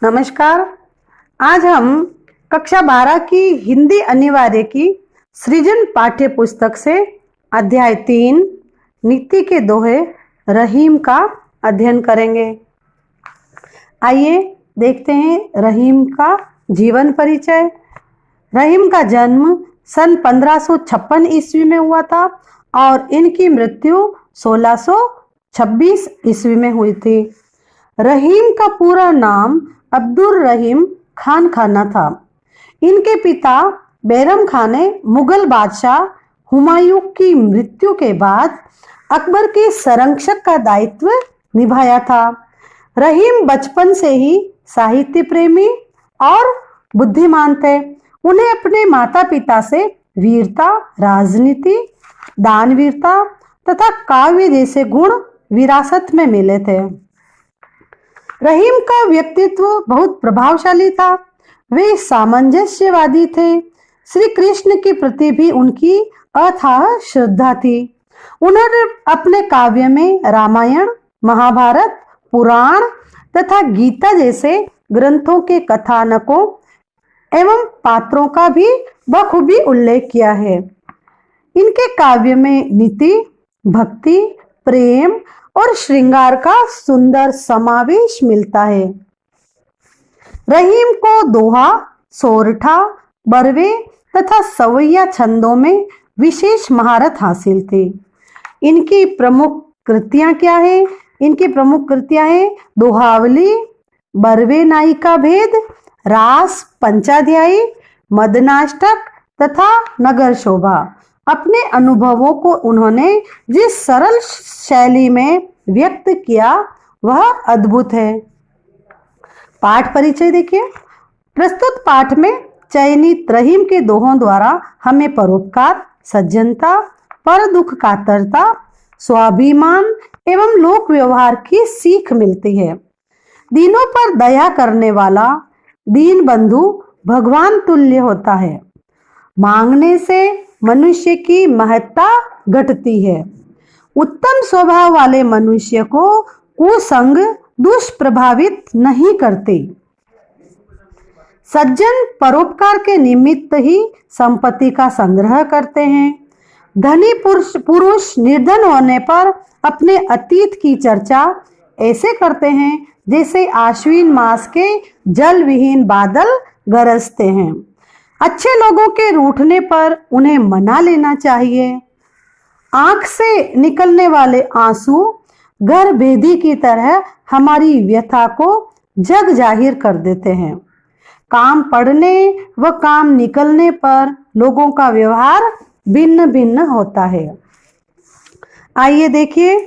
नमस्कार। आज हम कक्षा 12 की हिंदी अनिवार्य की सृजन पाठ्य पुस्तक से अध्याय 3 नीति के दोहे रहीम का अध्ययन करेंगे। आइए देखते हैं रहीम का जीवन परिचय। रहीम का जन्म सन 1556 ईस्वी में हुआ था और इनकी मृत्यु 1626 ईस्वी में हुई थी। रहीम का पूरा नाम अब्दुल रहीम खान खाना था। इनके पिता बैरम खान ने मुगल बादशाह हुमायूं की मृत्यु के बाद अकबर के संरक्षक का दायित्व निभाया था। रहीम बचपन से ही साहित्य प्रेमी और बुद्धिमान थे। उन्हें अपने माता पिता से वीरता, राजनीति, दानवीरता तथा काव्य जैसे गुण विरासत में मिले थे। रहीम का व्यक्तित्व बहुत प्रभावशाली था। वे सामंजस्यवादी थे। श्री कृष्ण के प्रति भी उनकी अथाह श्रद्धा थी। उन्होंने अपने काव्य में रामायण, महाभारत, पुराण तथा गीता जैसे ग्रंथों के कथानकों एवं पात्रों का भी बखूबी उल्लेख किया है। इनके काव्य में नीति, भक्ति, प्रेम और श्रृंगार का सुंदर समावेश मिलता है। रहीम को दोहा, सोरठा, बरवे तथा सवैया छंदों में विशेष महारत हासिल थी। इनकी प्रमुख कृतियां क्या है? इनकी प्रमुख कृतियां हैं दोहावली, बरवे नायिका भेद, रास पंचाध्यायी, मदनाष्टक तथा नगर शोभा। अपने अनुभवों को उन्होंने जिस सरल शैली में व्यक्त किया वह अद्भुत है। पाठ परिचय देखिए। प्रस्तुत पाठ में चयनित रहीम के दोहों द्वारा हमें परोपकार, सज्जनता, पर दुख कातरता, स्वाभिमान एवं लोक व्यवहार की सीख मिलती है। दीनों पर दया करने वाला दीन बंधु भगवान तुल्य होता है। मांगने से मनुष्य की महत्ता घटती है। उत्तम स्वभाव वाले मनुष्य को कुसंग दुष्प्रभावित नहीं करते। सज्जन परोपकार के निमित्त ही संपत्ति का संग्रह करते हैं। धनी पुरुष निर्धन होने पर अपने अतीत की चर्चा ऐसे करते हैं जैसे आश्विन मास के जल विहीन बादल गरजते हैं। अच्छे लोगों के रूठने पर उन्हें मना लेना चाहिए। आंख से निकलने वाले आंसू घर भेदी की तरह हमारी व्यथा को जग जाहिर कर देते हैं। काम पड़ने व काम निकलने पर लोगों का व्यवहार भिन्न भिन्न होता है। आइए देखिए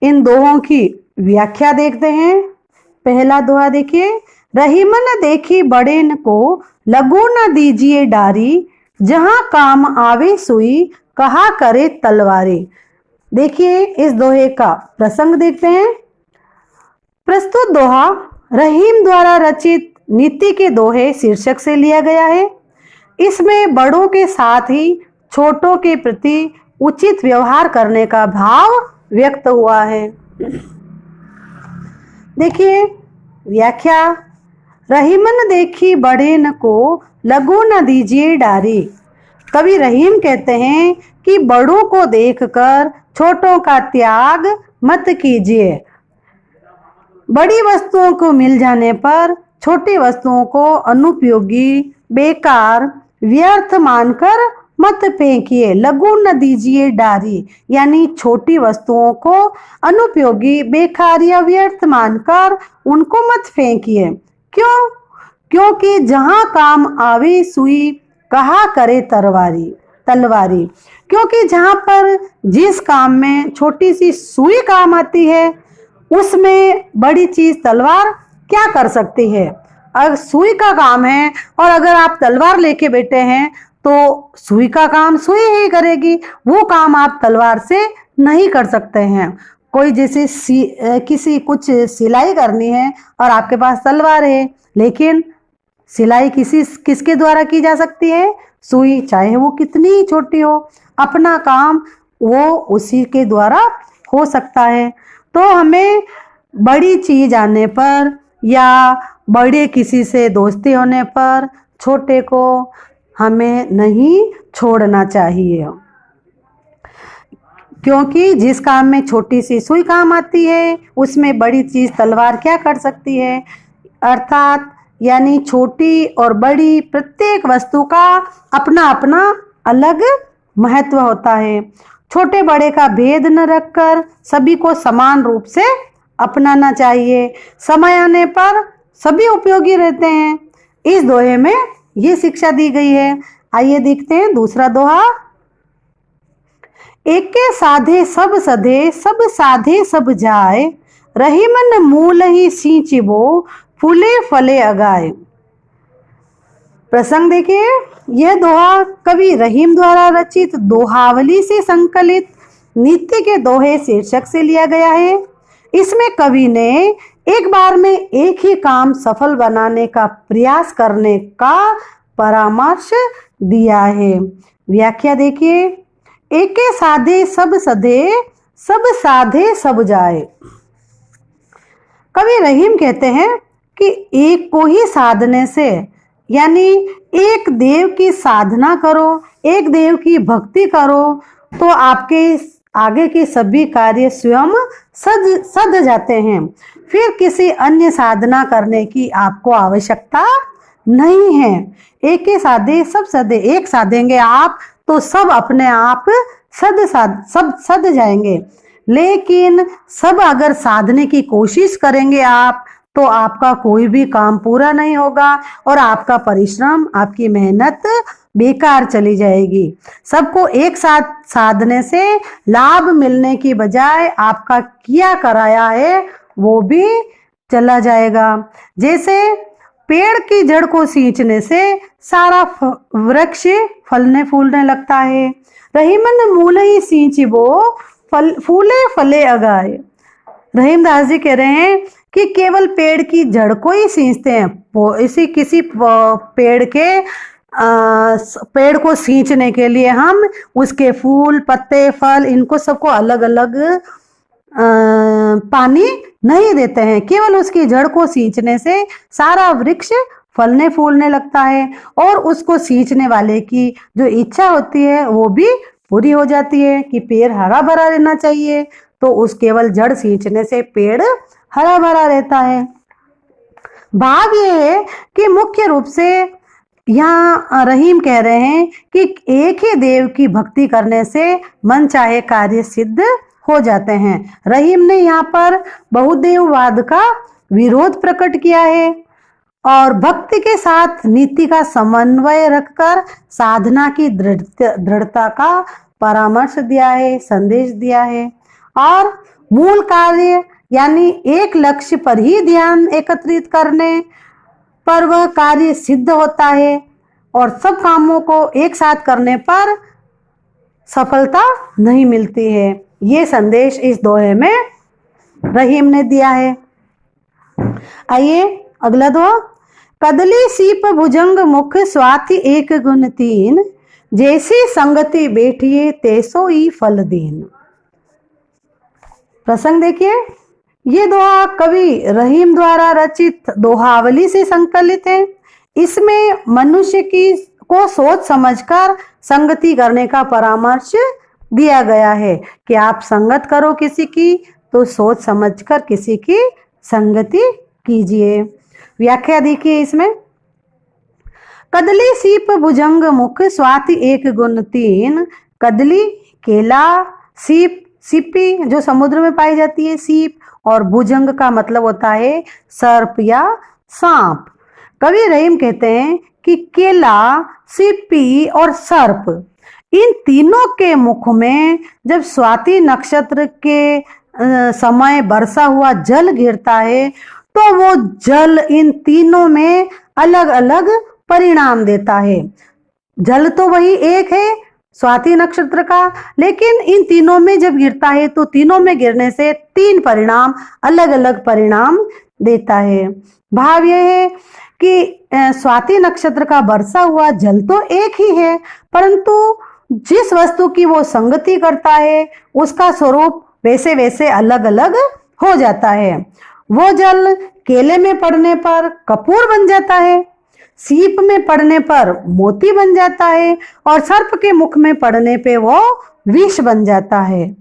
इन दोहों की व्याख्या देखते हैं। पहला दोहा देखिए। रहीमन देखी बड़ेन को लगो न दीजिए डारी, जहां काम आवे सुई कहा करे तलवारी। देखिए इस दोहे का प्रसंग देखते हैं। प्रस्तुत दोहा रहीम द्वारा रचित नीति के दोहे शीर्षक से लिया गया है। इसमें बड़ों के साथ ही छोटों के प्रति उचित व्यवहार करने का भाव व्यक्त हुआ है। देखिए व्याख्या। रहीमन देखी बड़े न को लगो न दीजिए डारी। कवि रहीम कहते हैं कि बड़ों को देखकर छोटों का त्याग मत कीजिए। बड़ी वस्तुओं को मिल जाने पर छोटी वस्तुओं को अनुपयोगी, बेकार, व्यर्थ मानकर मत फेंकिए। लगो न दीजिए डारी यानी छोटी वस्तुओं को अनुपयोगी, बेकार या व्यर्थ मानकर उनको मत फेंकिए। क्यों? क्योंकि जहां काम आवे सुई कहा करे तलवारी। क्योंकि जहां पर जिस काम में छोटी सी सुई काम आती है उसमें बड़ी चीज तलवार क्या कर सकती है। अगर सुई का काम है और अगर आप तलवार लेके बैठे हैं तो सुई का काम सुई ही करेगी। वो काम आप तलवार से नहीं कर सकते हैं। कोई जैसे किसी कुछ सिलाई करनी है और आपके पास तलवार है, लेकिन सिलाई किसके द्वारा की जा सकती है? सुई, चाहे वो कितनी ही छोटी हो। अपना काम वो उसी के द्वारा हो सकता है। तो हमें बड़ी चीज आने पर या बड़े किसी से दोस्ती होने पर छोटे को हमें नहीं छोड़ना चाहिए, क्योंकि जिस काम में छोटी सी सुई काम आती है उसमें बड़ी चीज तलवार क्या कर सकती है। अर्थात यानी छोटी और बड़ी प्रत्येक वस्तु का अपना अपना अलग महत्व होता है। छोटे बड़े का भेद न रखकर सभी को समान रूप से अपनाना चाहिए। समय आने पर सभी उपयोगी रहते हैं। इस दोहे में ये शिक्षा दी गई है। आइए देखते हैं दूसरा दोहा। एके साधे सब सधे, सब साधे सब जाए, रही मन मूल ही सींचिबो, फूले फले अगाए। प्रसंग देखिए, यह दोहा कवि रहीम द्वारा रचित दोहावली से संकलित नीति के दोहे शीर्षक से लिया गया है। इसमें कवि ने एक बार में एक ही काम सफल बनाने का प्रयास करने का परामर्श दिया है। व्याख्या देखिए, एके साधे सब सधे, सब साधे सब जाए। कवि रहीम कहते हैं कि एक को ही साधने से, यानी एक देव की साधना करो, एक देव की भक्ति करो, तो आपके आगे के सभी कार्य स्वयं सध जाते हैं। फिर किसी अन्य साधना करने की आपको आवश्यकता नहीं है। एक ही साधे सब सधे, एक साधेंगे आप तो सब अपने आप सब सध जाएंगे। लेकिन सब अगर साधने की कोशिश करेंगे आप, तो आपका कोई भी काम पूरा नहीं होगा और आपका परिश्रम, आपकी मेहनत बेकार चली जाएगी। सबको एक साथ साधने से लाभ मिलने की बजाय आपका किया कराया है वो भी चला जाएगा। जैसे पेड़ की जड़ को सींचने से सारा वृक्ष फलने फूलने लगता है। रहीमन मूल ही सींचिबो, फूले फले अगाए। रहीमदास जी कह रहे हैं कि केवल पेड़ की जड़ को ही सींचते हैं। वो इसी किसी पेड़ को सींचने के लिए हम उसके फूल, पत्ते, फल, इनको सबको अलग अलग पानी नहीं देते हैं। केवल उसकी जड़ को सींचने से सारा वृक्ष फलने फूलने लगता है और उसको सींचने वाले की जो इच्छा होती है वो भी पूरी हो जाती है कि पेड़ हरा भरा रहना चाहिए। तो उस केवल जड़ सींचने से पेड़ हरा भरा रहता है। भाव ये है कि मुख्य रूप से यहाँ रहीम कह रहे हैं कि एक ही देव की भक्ति करने से मन चाहे कार्य सिद्ध हो जाते हैं। रहीम ने यहाँ पर बहुदेववाद का विरोध प्रकट किया है और भक्ति के साथ नीति का समन्वय रखकर साधना की दृढ़ता का परामर्श दिया है, संदेश दिया है। और मूल कार्य यानी एक लक्ष्य पर ही ध्यान एकत्रित करने पर वह कार्य सिद्ध होता है और सब कामों को एक साथ करने पर सफलता नहीं मिलती है। ये संदेश इस दोहे में रहीम ने दिया है। आइए अगला दोहा। कदली सीप भुजंग मुख, स्वाति एक गुण तीन, जैसी संगति बैठिए तैसो ही फल दीन। प्रसंग देखिए, ये दोहा कवि रहीम द्वारा रचित दोहावली से संकलित है। इसमें मनुष्य को सोच समझकर संगति करने का परामर्श दिया गया है कि आप संगत करो किसी की तो सोच समझकर किसी की संगति कीजिए। व्याख्या देखिए इसमें। कदली सीप भुजंग मुख, स्वाति एक गुण तीन। कदली केला, सीप सीपी जो समुद्र में पाई जाती है सीप, और भुजंग का मतलब होता है सर्प या सांप। कवि रहीम कहते हैं कि केला, सीपी और सर्प, इन तीनों के मुख में जब स्वाति नक्षत्र के समय बरसा हुआ जल गिरता है तो वो जल इन तीनों में अलग अलग परिणाम देता है। जल तो वही एक है स्वाति नक्षत्र का, लेकिन इन तीनों में जब गिरता है तो तीनों में गिरने से तीन परिणाम अलग अलग परिणाम देता है। भाव यह है कि स्वाति नक्षत्र का बरसा हुआ जल तो एक ही है, परंतु जिस वस्तु की वो संगति करता है उसका स्वरूप वैसे वैसे अलग अलग हो जाता है। वो जल केले में पड़ने पर कपूर बन जाता है, सीप में पड़ने पर मोती बन जाता है और सर्प के मुख में पड़ने पे वो विष बन जाता है।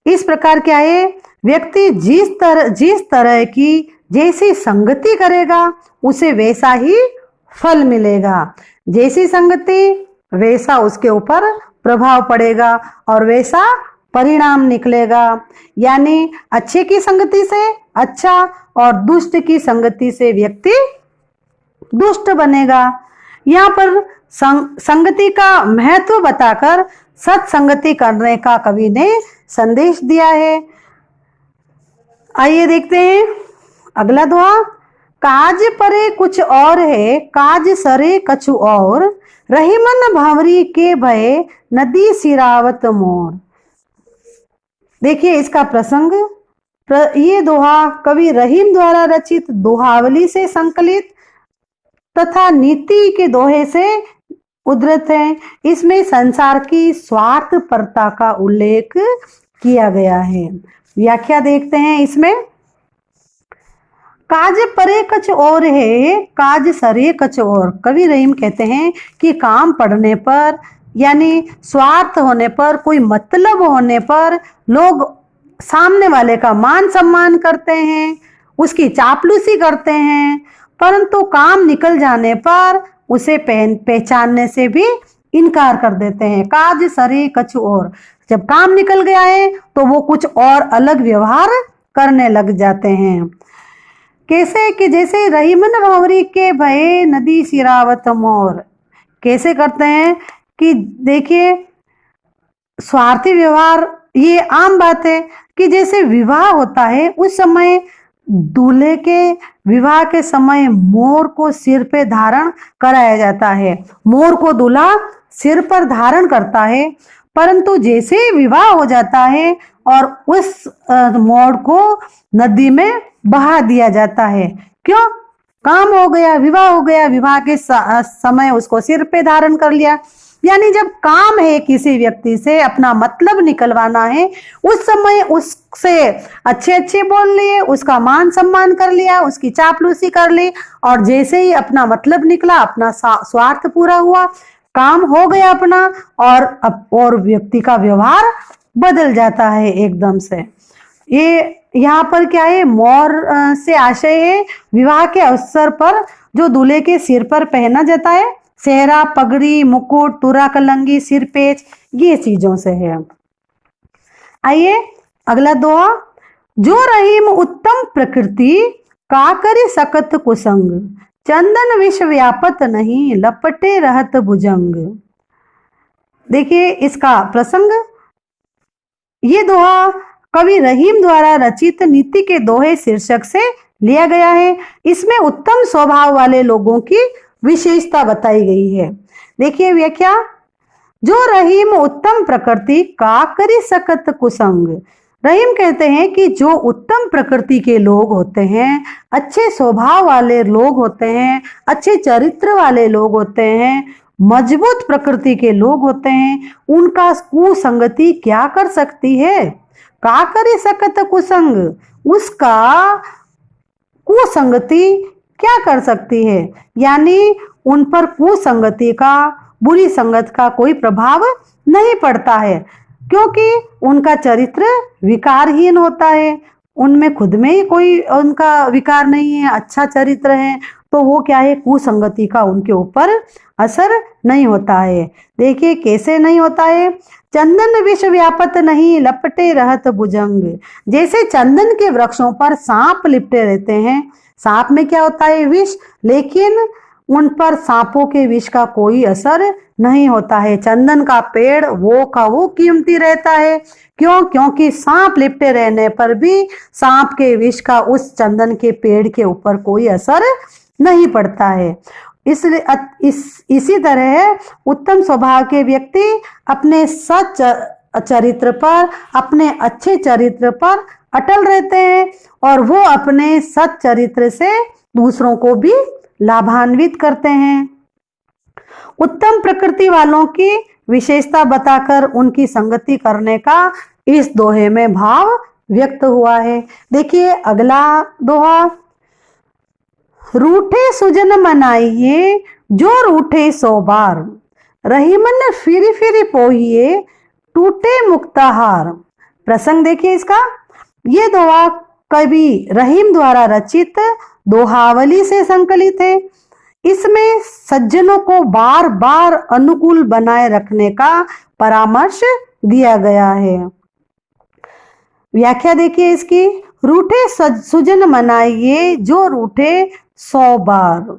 इस प्रकार क्या है, व्यक्ति जिस तरह की जैसी संगति करेगा उसे वैसा ही फल मिलेगा। जैसी संगति वैसा उसके ऊपर प्रभाव पड़ेगा और वैसा परिणाम निकलेगा। यानी अच्छे की संगति से अच्छा और दुष्ट की संगति से व्यक्ति दुष्ट बनेगा। यहाँ पर संगति का महत्व बताकर सत्संगति करने का कवि ने संदेश दिया है। आइए देखते हैं अगला दोहा। काज परे कुछ और है, काज सरे कछु और, रही मन भंवरी के भय, नदी सिरावत मोर। देखिए इसका प्रसंग, ये दोहा कवि रहीम द्वारा रचित दोहावली से संकलित तथा नीति के दोहे से उद्धृत है। इसमें संसार की स्वार्थपरता का उल्लेख किया गया है। व्याख्या देखते हैं इसमें। काज परे कछ और है, काज सरे कछ और। कवि रहीम कहते हैं कि काम पड़ने पर यानी स्वार्थ होने पर, कोई मतलब होने पर लोग सामने वाले का मान सम्मान करते हैं, उसकी चापलूसी करते हैं, परंतु काम निकल जाने पर उसे पहचानने से भी इनकार कर देते हैं। काज सरे कछ और, जब काम निकल गया है तो वो कुछ और अलग व्यवहार करने लग जाते हैं। कैसे कि जैसे रहीमन भंवरी के भय, नदी सिरावत मोर। कैसे करते हैं कि देखिए स्वार्थी व्यवहार, ये आम बात है कि जैसे विवाह होता है उस समय दूल्हे के विवाह के समय मोर को सिर पे धारण कराया जाता है। मोर को दूल्हा सिर पर धारण करता है, परंतु जैसे ही विवाह हो जाता है और उस मोर को नदी में बहा दिया जाता है। क्यों? काम हो गया, विवाह हो गया, विवाह के समय उसको सिर पे धारण कर लिया। यानी जब काम है किसी व्यक्ति से अपना मतलब निकलवाना है, उस समय उससे अच्छे अच्छे बोल लिए, उसका मान सम्मान कर लिया, उसकी चापलूसी कर ली, और जैसे ही अपना मतलब निकला, अपना स्वार्थ पूरा हुआ, काम हो गया अपना, और व्यक्ति का व्यवहार बदल जाता है एकदम से। ये यहाँ पर क्या है, मोर से आशय है विवाह के अवसर पर जो दूल्हे के सिर पर पहना जाता है, सेहरा, पगड़ी, मुकुट, तुरा कलंगी, सिरपेच, ये चीजों से है। आइए अगला दोहा। जो रहीम उत्तम प्रकृति, का करी सकत कुसंग, चंदन विष व्यापत नहीं, लपटे रहत भुजंग। देखिए इसका प्रसंग, ये दोहा कवि रहीम द्वारा रचित नीति के दोहे शीर्षक से लिया गया है। इसमें उत्तम स्वभाव वाले लोगों की विशेषता बताई गई है। देखिए व्याख्या। जो रहीम उत्तम प्रकृति, का करी सकत कुसंग। रहीम कहते हैं कि जो उत्तम प्रकृति के लोग होते हैं, अच्छे स्वभाव वाले लोग होते हैं, अच्छे चरित्र वाले लोग होते हैं, मजबूत प्रकृति के लोग होते हैं, उनका कुसंगति क्या कर सकती है? का करी सकत कुसंग, उसका कुसंगति क्या कर सकती है? यानी उन पर कुसंगति का, बुरी संगत का कोई प्रभाव नहीं पड़ता है, क्योंकि उनका चरित्र विकारहीन होता है, उनमें खुद में ही कोई उनका विकार नहीं है, अच्छा चरित्र है, तो वो क्या है, कुसंगति का उनके ऊपर असर नहीं होता है। देखिए कैसे नहीं होता है। चंदन विष व्यापत नहीं, लपटे रहत भुजंग। जैसे चंदन के वृक्षों पर सांप लिपटे रहते हैं, सांप में क्या होता है, विष, लेकिन उन पर सांपों के विष का कोई असर नहीं होता है। चंदन का पेड़ वो का वो कीमती रहता है। क्यों? क्योंकि सांप लिपटे रहने पर भी सांप के विष का उस चंदन के पेड़ के ऊपर कोई असर नहीं पड़ता है। इसलिए इसी तरह उत्तम स्वभाव के व्यक्ति अपने सच चरित्र पर, अपने अच्छे चरित्र पर अटल रहते हैं, और वो अपने सच चरित्र से दूसरों को भी लाभान्वित करते हैं। उत्तम प्रकृति वालों की विशेषता बताकर उनकी संगति करने का इस दोहे में भाव व्यक्त हुआ है। देखिए अगला दोहा। रूठे सुजन मनाइए जो रूठे 100 बार, रहीमन फिरी फिरी पोइए टूटे मुक्ताहार। प्रसंग देखिए इसका। ये दोहा कवि रहीम द्वारा रचित दोहावली से संकलित है। इसमें सज्जनों को बार बार अनुकूल बनाए रखने का परामर्श दिया गया है। व्याख्या देखिए इसकी। रूठे सुजन मनाइए जो रूठे 100 बार।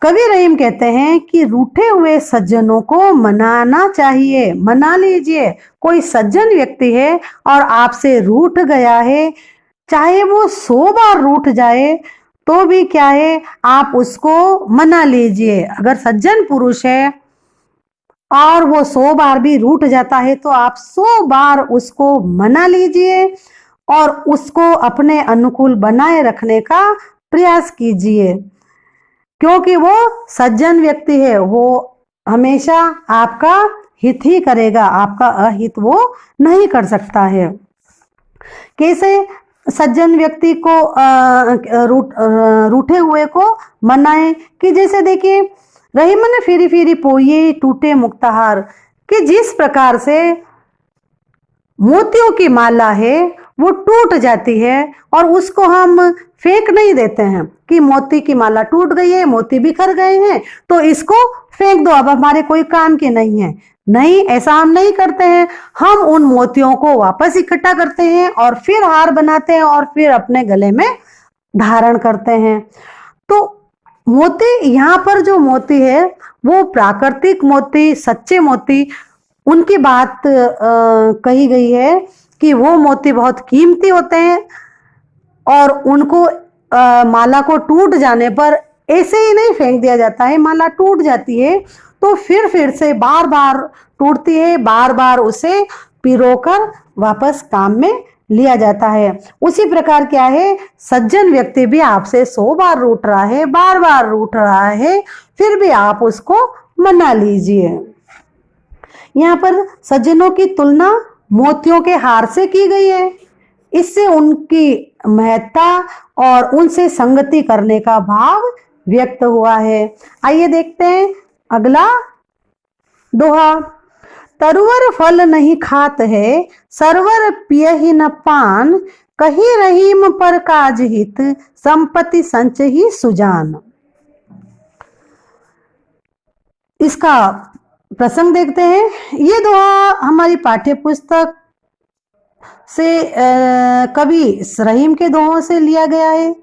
कवि रहीम कहते हैं कि रूठे हुए सज्जनों को मनाना चाहिए, मना लीजिए। कोई सज्जन व्यक्ति है और आपसे रूठ गया है, चाहे वो 100 बार रूठ जाए तो भी क्या है, आप उसको मना लीजिए। अगर सज्जन पुरुष है और वो 100 बार भी रूठ जाता है तो आप 100 बार उसको मना लीजिए और उसको अपने अनुकूल बनाए रखने का प्रयास कीजिए, क्योंकि वो सज्जन व्यक्ति है। वो हमेशा आपका हित ही करेगा, आपका अहित वो नहीं कर सकता है। कैसे सज्जन व्यक्ति को रूठे हुए को मनाए कि जैसे देखिए, रहीमन फिरी फिरी पोइए टूटे मुक्ताहार, कि जिस प्रकार से मोतियों की माला है वो टूट जाती है और उसको हम फेंक नहीं देते हैं कि मोती की माला टूट गई है, मोती बिखर गए हैं तो इसको फेंक दो, अब हमारे कोई काम की नहीं है। नहीं, ऐसा हम नहीं करते हैं। हम उन मोतियों को वापस इकट्ठा करते हैं और फिर हार बनाते हैं और फिर अपने गले में धारण करते हैं। तो मोती, यहाँ पर जो मोती है वो प्राकृतिक मोती, सच्चे मोती, उनकी बात कही गई है कि वो मोती बहुत कीमती होते हैं और उनको माला को टूट जाने पर ऐसे ही नहीं फेंक दिया जाता है। माला टूट जाती है तो फिर से बार बार टूटती है, बार बार उसे पिरोकर वापस काम में लिया जाता है। उसी प्रकार क्या है, सज्जन व्यक्ति भी आपसे 100 बार रूठ रहा है, बार बार रूठ रहा है, फिर भी आप उसको मना लीजिए। यहाँ पर सज्जनों की तुलना मोतियों के हार से की गई है। इससे उनकी महत्ता और उनसे संगति करने का भाव व्यक्त हुआ है। आइए देखते हैं अगला दोहा। तरुवर फल नहीं खात है, सरवर पियहि न पान, कही रहीम पर काज हित, संपत्ति संच ही सुजान। इसका प्रसंग देखते हैं। ये दोहा हमारी पाठ्य पुस्तक से कवि रहीम के दोहों से लिया गया है।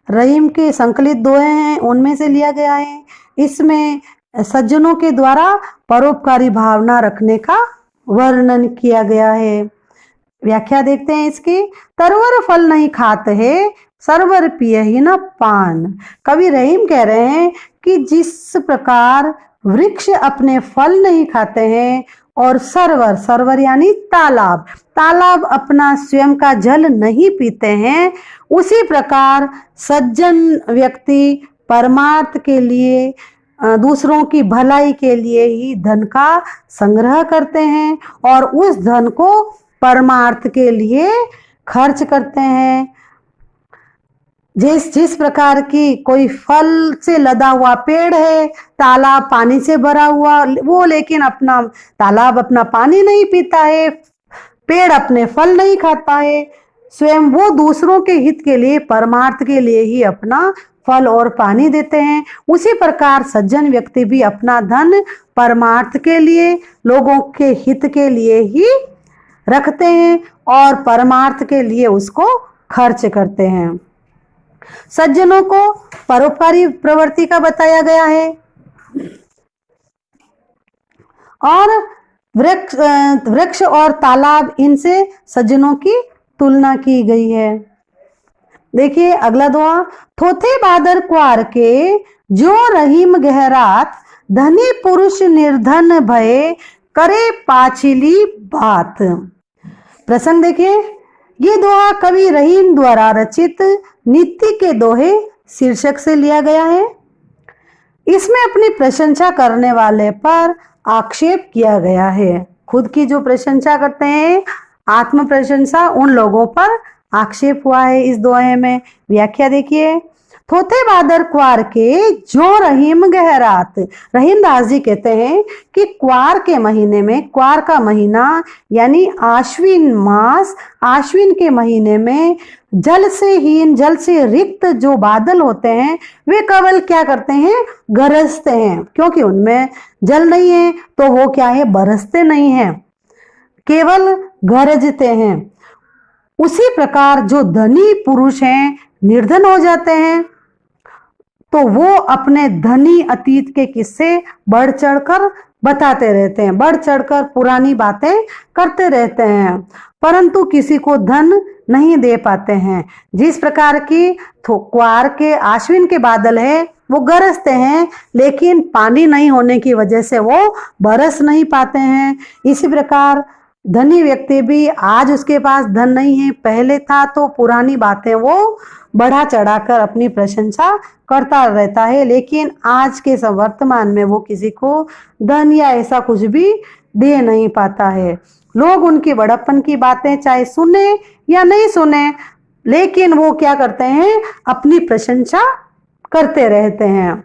रहीम के संकलित दोहे हैं, उनमें से लिया गया है। इसमें सज्जनों के द्वारा परोपकारी भावना रखने का वर्णन किया गया है। व्याख्या देखते हैं इसकी। तरवर फल नहीं खात है, सरवर पियहि न पान। कवि रहीम कह रहे हैं कि जिस प्रकार वृक्ष अपने फल नहीं खाते हैं और सरवर यानी तालाब अपना स्वयं का जल नहीं पीते हैं, उसी प्रकार सज्जन व्यक्ति परमार्थ के लिए, दूसरों की भलाई के लिए ही धन का संग्रह करते हैं और उस धन को परमार्थ के लिए खर्च करते हैं। जिस प्रकार की कोई फल से लदा हुआ पेड़ है, तालाब पानी से भरा हुआ, वो लेकिन तालाब अपना पानी नहीं पीता है, पेड़ अपने फल नहीं खाता है, स्वयं वो दूसरों के हित के लिए, परमार्थ के लिए ही अपना फल और पानी देते हैं। उसी प्रकार सज्जन व्यक्ति भी अपना धन परमार्थ के लिए, लोगों के हित के लिए ही रखते हैं और परमार्थ के लिए उसको खर्च करते हैं। सज्जनों को परोपकारी प्रवृत्ति का बताया गया है और वृक्ष और तालाब, इनसे सज्जनों की तुलना की गई है। देखिए अगला दोहा। थोथे बादर क्वार के जो रहीम गहरात, धनी पुरुष निर्धन भय, करे पाछिली बात। प्रसंग देखिए। ये दोहा कवि रहीम द्वारा रचित नीति के दोहे शीर्षक से लिया गया है। इसमें अपनी प्रशंसा करने वाले पर आक्षेप किया गया है। खुद की जो प्रशंसा करते हैं, आत्म प्रशंसा, उन लोगों पर आक्षेप हुआ है इस दोहे में। व्याख्या देखिए। थोथे बादर क्वार के जो रहीम गहरात। रहीम दास जी कहते हैं कि क्वार के महीने में, क्वार का महीना यानी आश्विन मास, आश्विन के महीने में जल से हीन, जल से रिक्त जो बादल होते हैं वे केवल क्या करते हैं, गरजते हैं, क्योंकि उनमें जल नहीं है तो वो क्या है, बरसते नहीं हैं, केवल गरजते हैं। उसी प्रकार जो धनी पुरुष हैं निर्धन हो जाते हैं तो वो अपने धनी अतीत के किस्से बढ़ चढ़कर बताते रहते हैं, बढ़ चढ़कर पुरानी बातें करते रहते हैं, परंतु किसी को धन नहीं दे पाते हैं। जिस प्रकार की क्वार के आश्विन के बादल है वो गरजते हैं, लेकिन पानी नहीं होने की वजह से वो बरस नहीं पाते हैं। इसी प्रकार धनी व्यक्ति भी, आज उसके पास धन नहीं है, पहले था तो पुरानी बातें वो बढ़ा चढ़ाकर अपनी प्रशंसा करता रहता है, लेकिन आज के वर्तमान में वो किसी को धन या ऐसा कुछ भी दे नहीं पाता है। लोग उनकी बड़प्पन की बातें चाहे सुने या नहीं सुने, लेकिन वो क्या करते हैं, अपनी प्रशंसा करते रहते हैं।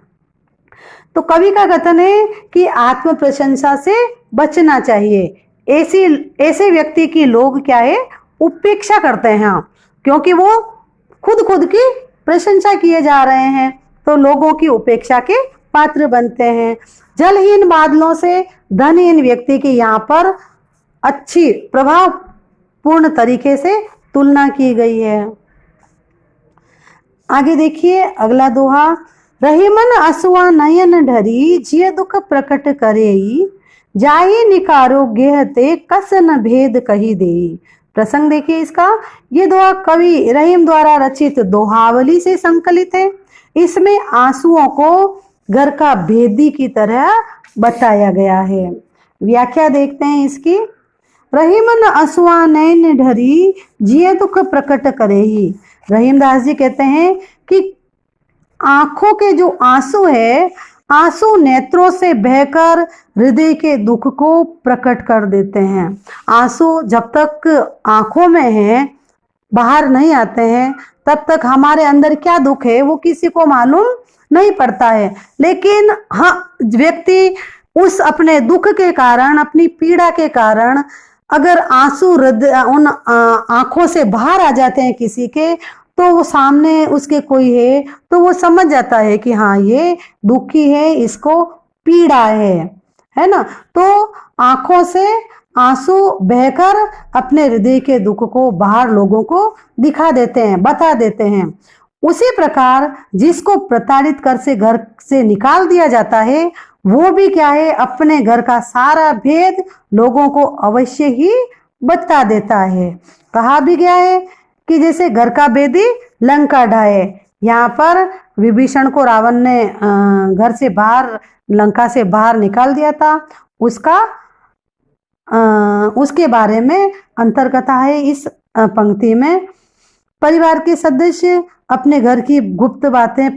तो कवि का कथन है कि आत्म प्रशंसा से बचना चाहिए। ऐसे व्यक्ति की लोग क्या है, उपेक्षा करते हैं, क्योंकि वो खुद की प्रशंसा किए जा रहे हैं तो लोगों की उपेक्षा के पात्र बनते हैं। जलहीन बादलों से धनहीन व्यक्ति की यहाँ पर अच्छी प्रभावपूर्ण तरीके से तुलना की गई है। आगे देखिए अगला दोहा, रहीमन असुआ नयन ढरी जिय दुख प्रकट करेई, जाही निकारो गेहते कस न भेद कही देई। प्रसंग देखिए इसका, ये दोहा कवि रहीम द्वारा रचित दोहावली से संकलित है। इसमें आंसुओं को घर का भेदी की तरह बताया गया है। व्याख्या देखते हैं इसकी। रहीमन असुआ नैन ढरी जिये दुख प्रकट करे ही। रहीम दास जी कहते हैं कि आंखों के जो आंसू है, आंसू नेत्रों से बहकर हृदय के दुख को प्रकट कर देते हैं। आंसू जब तक आंखों में है, बाहर नहीं आते हैं, तब तक हमारे अंदर क्या दुख है वो किसी को मालूम नहीं पड़ता है। लेकिन हाँ, व्यक्ति उस अपने दुख के कारण, अपनी पीड़ा के कारण अगर आंसू उन आंखों से बाहर आ जाते हैं किसी के, तो वो सामने उसके कोई है तो वो समझ जाता है कि हाँ ये दुखी है, इसको पीड़ा है ना। तो आंखों से आंसू बहकर अपने हृदय के दुख को बाहर लोगों को दिखा देते हैं, बता देते हैं। उसी प्रकार जिसको प्रताड़ित कर से घर से निकाल दिया जाता है, वो भी क्या है, अपने घर का सारा भेद लोगों को अवश्य ही बता देता है। कहा भी गया है कि जैसे घर का भेदी लंका ढाए। यहाँ पर विभीषण को रावण ने घर से बाहर, लंका से बाहर निकाल दिया था, उसके बारे में अंतर्कथा है इस पंक्ति में। परिवार के सदस्य अपने घर की गुप्त बातें,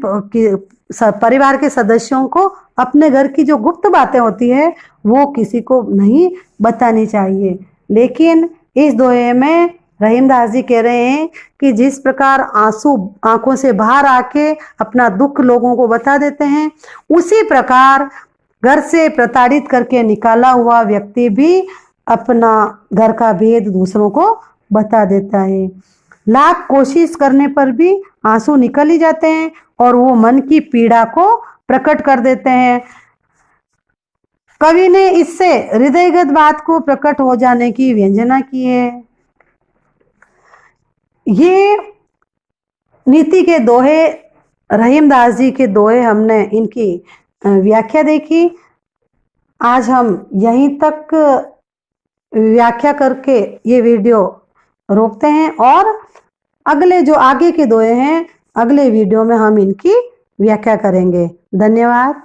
परिवार के सदस्यों को अपने घर की जो गुप्त बातें होती है वो किसी को नहीं बतानी चाहिए। लेकिन इस दोहे में रहीम दास जी कह रहे हैं कि जिस प्रकार आंसू आंखों से बाहर आके अपना दुख लोगों को बता देते हैं, उसी प्रकार घर से प्रताड़ित करके निकाला हुआ व्यक्ति भी अपना घर का भेद दूसरों को बता देता है। लाख कोशिश करने पर भी आंसू निकल ही जाते हैं और वो मन की पीड़ा को प्रकट कर देते हैं। कवि ने इससे हृदयगत बात को प्रकट हो जाने की व्यंजना की है। ये नीति के दोहे, रहीम दास जी के दोहे, हमने इनकी व्याख्या देखी। आज हम यहीं तक व्याख्या करके ये वीडियो रोकते हैं और अगले जो आगे के दोहे हैं, अगले वीडियो में हम इनकी व्याख्या करेंगे। धन्यवाद।